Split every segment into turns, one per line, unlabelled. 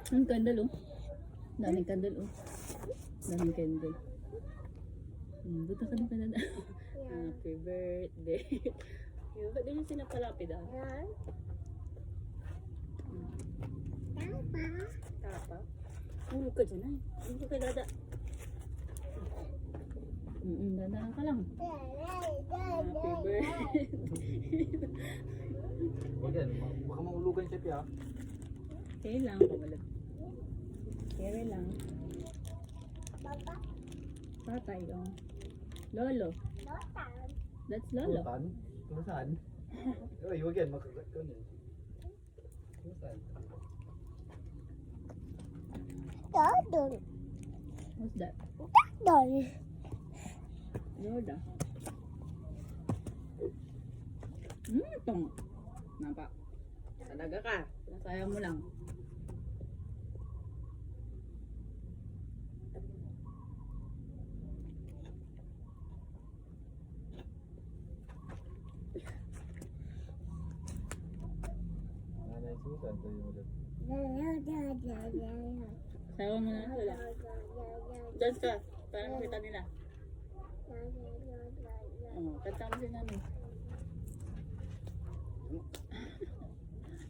Ang candle oh. Daming candle oh. Daming candle. Buta ka ng Canada. Happy birthday. Yung ba't din yung sinapalapid ah? Tapa. Hulog ka dyan ay. Hulog ka kay Dada. Dadaan ka lang. Happy birthday.
Huwag yan, baka maulugan siya piya.
Kaya lang. Kaya lang. Tatay oh. Lolo. That's Lolo.
Lutan? Kumustahan? Uy, huwag yan, makagat ko niyan. Kumustahan?
What's that? Yoda. Tong. Nampak. Talaga ka. Nasayang mo lang.
Nanay Susan, tayo mo dyan.
Sayang mo na. Wala. Dance ka. Para makita nila. Kanta mo si Nani.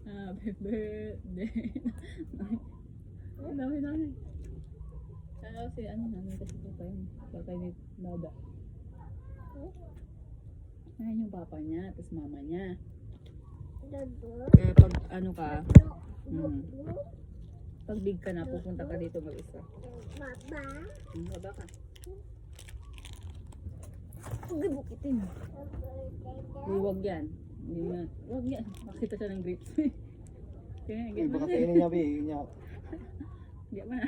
Happy birthday. Ang dami Nani. Kaya si Nani kasi papay ni Dada. Ayan yung papa niya, tapos mama niya. Kaya pag pag big ka na, pupunta ka dito mag-isa. Baba ka. Huwag ibukitin. Huwag yan. Huwag yan. Makita siya ng grapes. Kaya,
Uy, baka kainin niya, Bi.
Hindi ba na?